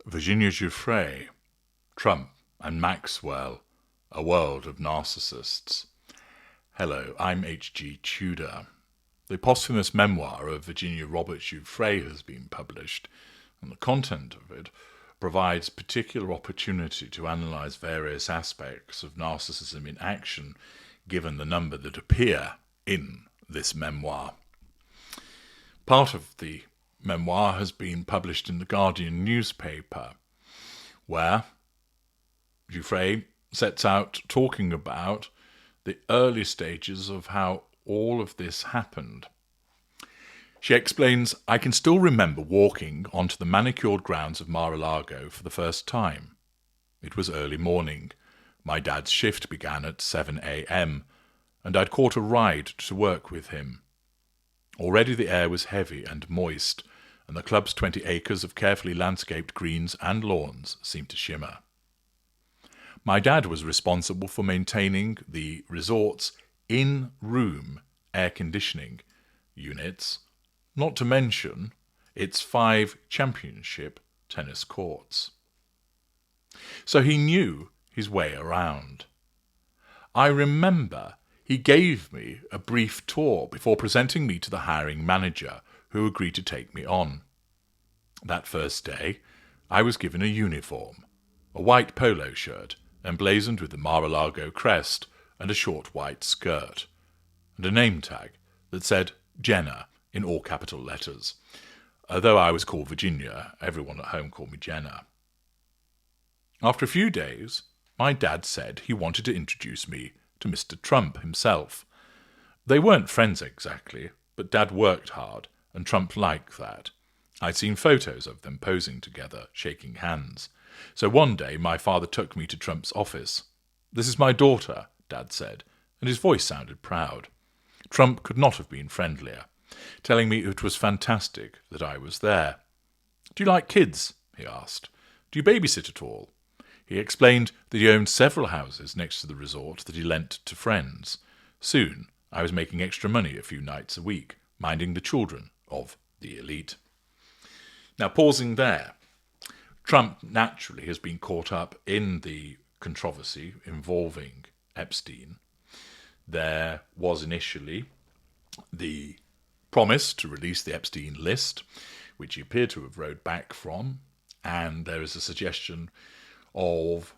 Virginia Giuffre, Trump and Maxwell, A World of Narcissists. Hello, I'm H.G. Tudor. The posthumous memoir of Virginia Robert Giuffre has been published, and the content of it provides particular opportunity to analyse various aspects of narcissism in action, given the number that appear in this memoir. Part of the memoir has been published in the Guardian newspaper, where Giuffre sets out talking about the early stages of how all of this happened. She explains, "I can still remember walking onto the manicured grounds of Mar-a-Lago for the first time. It was early morning. My dad's shift began at 7 a.m, and I'd caught a ride to work with him. Already the air was heavy and moist, and the club's 20 acres of carefully landscaped greens and lawns seemed to shimmer. My dad was responsible for maintaining the resort's in-room air conditioning units, not to mention its 5 championship tennis courts. So he knew his way around. I remember he gave me a brief tour before presenting me to the hiring manager, who agreed to take me on. That first day, I was given a uniform, a white polo shirt, emblazoned with the Mar-a-Lago crest, and a short white skirt, and a name tag that said Jenna in all capital letters. Although I was called Virginia, everyone at home called me Jenna. After a few days, my dad said he wanted to introduce me to Mr. Trump himself. They weren't friends exactly, but Dad worked hard, and Trump liked that. I'd seen photos of them posing together, shaking hands. So one day my father took me to Trump's office. "This is my daughter," Dad said, and his voice sounded proud. Trump could not have been friendlier, telling me it was fantastic that I was there. "Do you like kids?" he asked. "Do you babysit at all?" He explained that he owned several houses next to the resort that he lent to friends. Soon I was making extra money a few nights a week, minding the children of the elite. Now, pausing there, Trump naturally has been caught up in the controversy involving Epstein. There was initially the promise to release the Epstein list, which he appeared to have rowed back from, and there is a suggestion of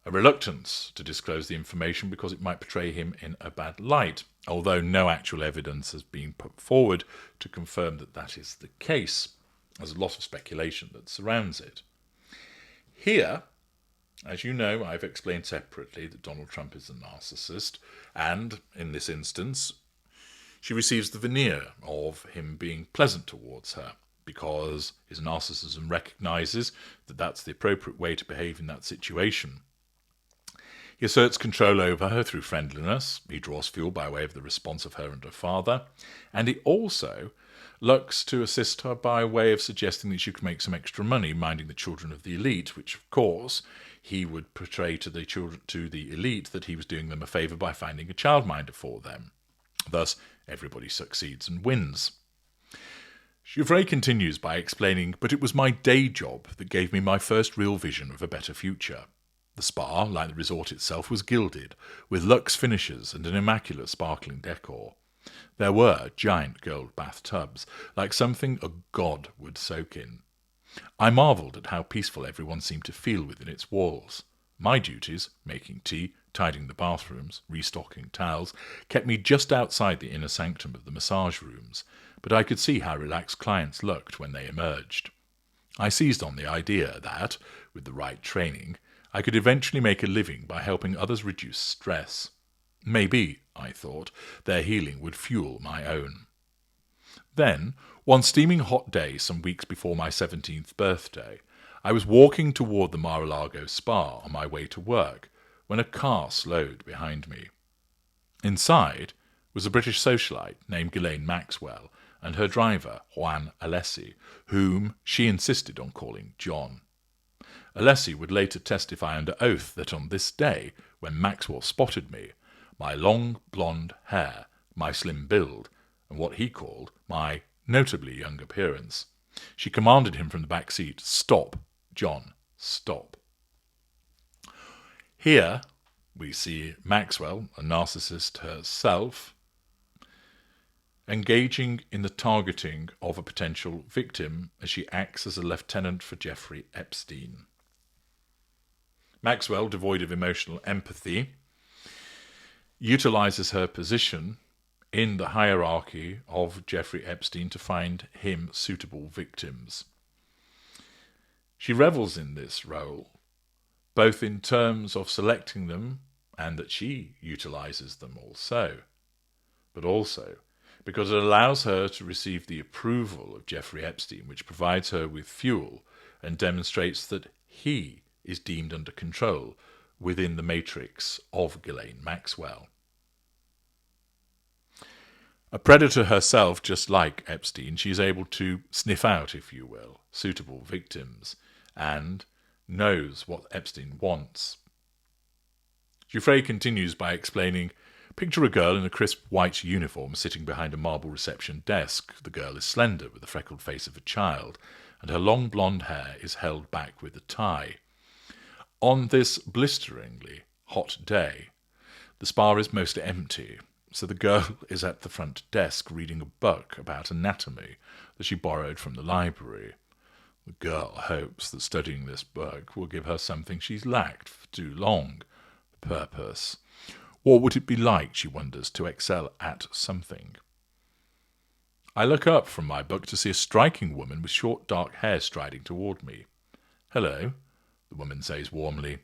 a reluctance to disclose the information because it might portray him in a bad light, although no actual evidence has been put forward to confirm that that is the case. There's a lot of speculation that surrounds it. Here, as you know, I've explained separately that Donald Trump is a narcissist, and in this instance, she receives the veneer of him being pleasant towards her, because his narcissism recognises that that's the appropriate way to behave in that situation. He asserts control over her through friendliness, he draws fuel by way of the response of her and her father, and he also looks to assist her by way of suggesting that she could make some extra money minding the children of the elite, which of course he would portray to the elite that he was doing them a favour by finding a childminder for them. Thus, everybody succeeds and wins. Giuffre continues by explaining, "But it was my day job that gave me my first real vision of a better future. The spa, like the resort itself, was gilded, with luxe finishes and an immaculate sparkling decor. There were giant gold bathtubs, like something a god would soak in. I marvelled at how peaceful everyone seemed to feel within its walls. My duties, making tea, tidying the bathrooms, restocking towels, kept me just outside the inner sanctum of the massage rooms, but I could see how relaxed clients looked when they emerged. I seized on the idea that, with the right training, I could eventually make a living by helping others reduce stress. Maybe, I thought, their healing would fuel my own." Then, one steaming hot day some weeks before my 17th birthday, I was walking toward the Mar-a-Lago spa on my way to work when a car slowed behind me. Inside was a British socialite named Ghislaine Maxwell and her driver, Juan Alessi, whom she insisted on calling John. Alessi would later testify under oath that on this day, when Maxwell spotted me, my long blonde hair, my slim build, and what he called my notably young appearance, she commanded him from the back seat, "Stop," John, stop. Here we see Maxwell, a narcissist herself, engaging in the targeting of a potential victim as she acts as a lieutenant for Jeffrey Epstein. Maxwell, devoid of emotional empathy, utilizes her position in the hierarchy of Jeffrey Epstein to find him suitable victims. She revels in this role, both in terms of selecting them and that she utilizes them also, but also because it allows her to receive the approval of Jeffrey Epstein, which provides her with fuel and demonstrates that he is deemed under control within the matrix of Ghislaine Maxwell. A predator herself, just like Epstein, she is able to sniff out, if you will, suitable victims and knows what Epstein wants. Giuffre continues by explaining, picture a girl in a crisp white uniform sitting behind a marble reception desk. The girl is slender, with the freckled face of a child, and her long blonde hair is held back with a tie. On this blisteringly hot day, the spa is mostly empty, so the girl is at the front desk reading a book about anatomy that she borrowed from the library. The girl hopes that studying this book will give her something she's lacked for too long, purpose. What would it be like, she wonders, to excel at something? I look up from my book to see a striking woman with short dark hair striding toward me. Hello, the woman says warmly.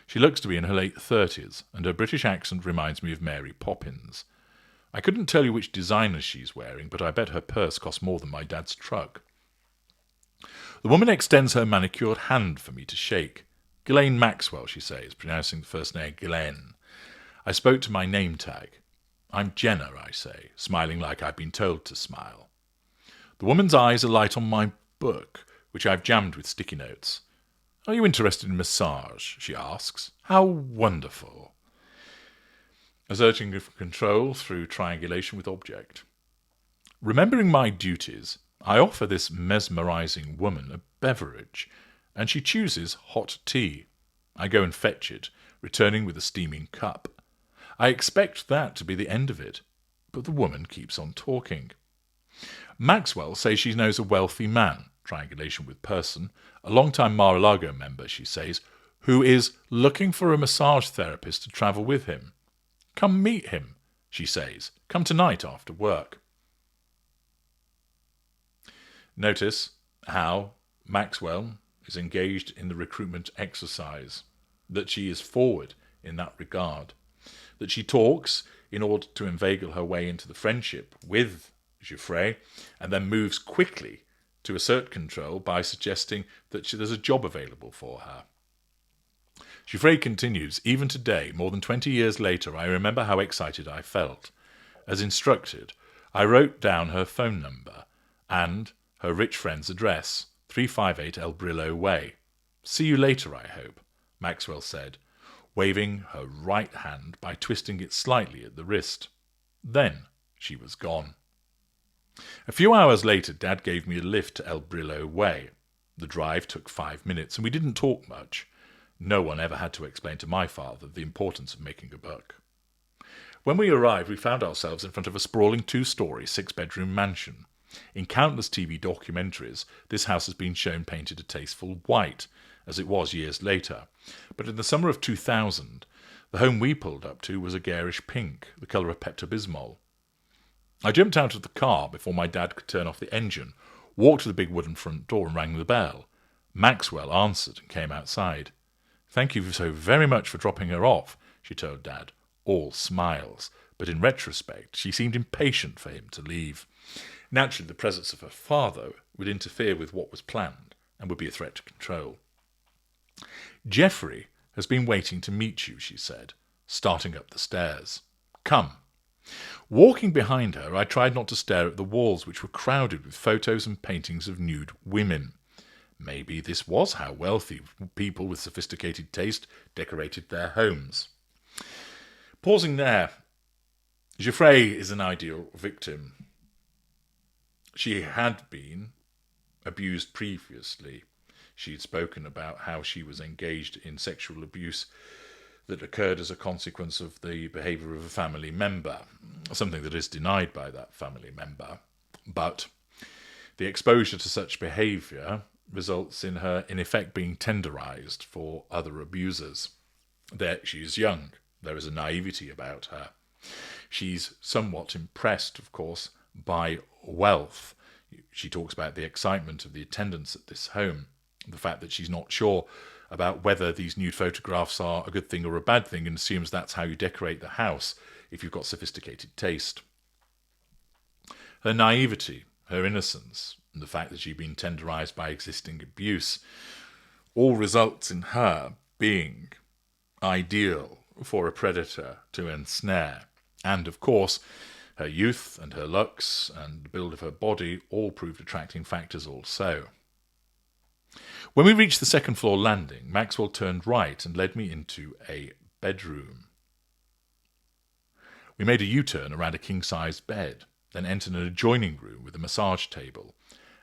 She looks to be in her late 30s, and her British accent reminds me of Mary Poppins. I couldn't tell you which designer she's wearing, but I bet her purse costs more than my dad's truck. The woman extends her manicured hand for me to shake. Ghislaine Maxwell, she says, pronouncing the first name Ghislaine. I spoke to my name tag. I'm Jenna, I say, smiling like I've been told to smile. The woman's eyes alight on my book, which I've jammed with sticky notes. Are you interested in massage? She asks. How wonderful. Asserting control through triangulation with object. Remembering my duties, I offer this mesmerizing woman a beverage, and she chooses hot tea. I go and fetch it, returning with a steaming cup. I expect that to be the end of it, but the woman keeps on talking. Maxwell says she knows a wealthy man, triangulation with person, a long-time Mar-a-Lago member, she says, who is looking for a massage therapist to travel with him. Come meet him, she says. Come tonight after work. Notice how Maxwell is engaged in the recruitment exercise, that she is forward in that regard, that she talks in order to inveigle her way into the friendship with Giuffre, and then moves quickly to assert control by suggesting that there's a job available for her. Giuffre continues, even today, more than 20 years later, I remember how excited I felt. As instructed, I wrote down her phone number and her rich friend's address, 358 El Brillo Way. See you later, I hope, Maxwell said, waving her right hand by twisting it slightly at the wrist. Then she was gone. A few hours later, Dad gave me a lift to El Brillo Way. The drive took 5 minutes, and we didn't talk much. No one ever had to explain to my father the importance of making a buck. When we arrived, we found ourselves in front of a sprawling 2-story, 6-bedroom mansion. In countless TV documentaries, this house has been shown painted a tasteful white, as it was years later. But in the summer of 2000, the home we pulled up to was a garish pink, the colour of Pepto-Bismol. I jumped out of the car before my dad could turn off the engine, walked to the big wooden front door and rang the bell. Maxwell answered and came outside. Thank you so very much for dropping her off, she told Dad, all smiles, but in retrospect she seemed impatient for him to leave. Naturally, the presence of her father would interfere with what was planned and would be a threat to control. Jeffrey has been waiting to meet you, she said, starting up the stairs. Come. Walking behind her, I tried not to stare at the walls, which were crowded with photos and paintings of nude women. Maybe this was how wealthy people with sophisticated taste decorated their homes. Pausing there, Giuffre is an ideal victim. She had been abused previously. She'd spoken about how she was engaged in sexual abuse that occurred as a consequence of the behaviour of a family member, something that is denied by that family member. But the exposure to such behaviour results in her, in effect, being tenderised for other abusers. She is young. There is a naivety about her. She's somewhat impressed, of course, by wealth. She talks about the excitement of the attendance at this home, the fact that she's not sure about whether these nude photographs are a good thing or a bad thing, and assumes that's how you decorate the house if you've got sophisticated taste. Her naivety, her innocence, and the fact that she'd been tenderised by existing abuse all results in her being ideal for a predator to ensnare. And, of course, her youth and her looks and the build of her body all proved attracting factors also. When we reached the second floor landing, Maxwell turned right and led me into a bedroom. We made a U-turn around a king-sized bed, then entered an adjoining room with a massage table.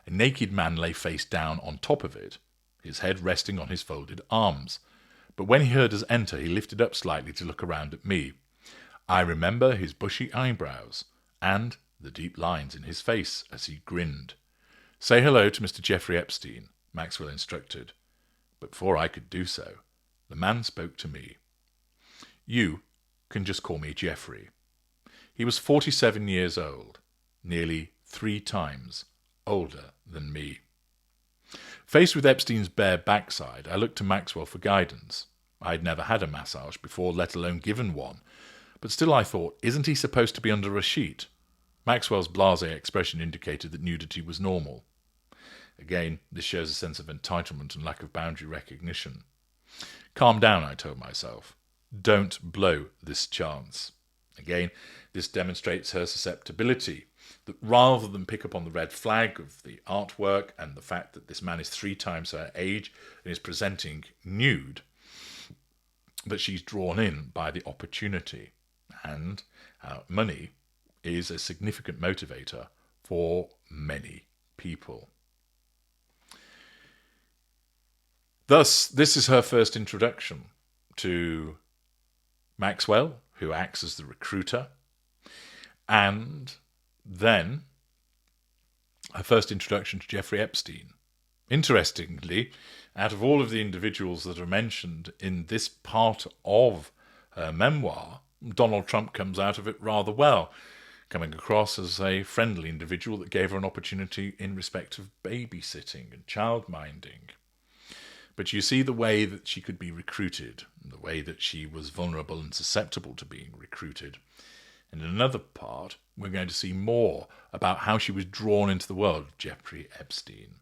A naked man lay face down on top of it, his head resting on his folded arms. But when he heard us enter, he lifted up slightly to look around at me. I remember his bushy eyebrows and the deep lines in his face as he grinned. "Say hello to Mr. Jeffrey Epstein," Maxwell instructed. But before I could do so, the man spoke to me. "You can just call me Jeffrey." He was 47 years old, nearly 3 times older than me. Faced with Epstein's bare backside, I looked to Maxwell for guidance. I had never had a massage before, let alone given one. But still I thought, isn't he supposed to be under a sheet? Maxwell's blasé expression indicated that nudity was normal. Again, this shows a sense of entitlement and lack of boundary recognition. Calm down, I told myself. Don't blow this chance. Again, this demonstrates her susceptibility, that rather than pick up on the red flag of the artwork and the fact that this man is 3 times her age and is presenting nude, that she's drawn in by the opportunity. And money is a significant motivator for many people. Thus, this is her first introduction to Maxwell, who acts as the recruiter, and then her first introduction to Jeffrey Epstein. Interestingly, out of all of the individuals that are mentioned in this part of her memoir, Donald Trump comes out of it rather well, coming across as a friendly individual that gave her an opportunity in respect of babysitting and childminding. But you see the way that she could be recruited, the way that she was vulnerable and susceptible to being recruited. And in another part, we're going to see more about how she was drawn into the world of Jeffrey Epstein.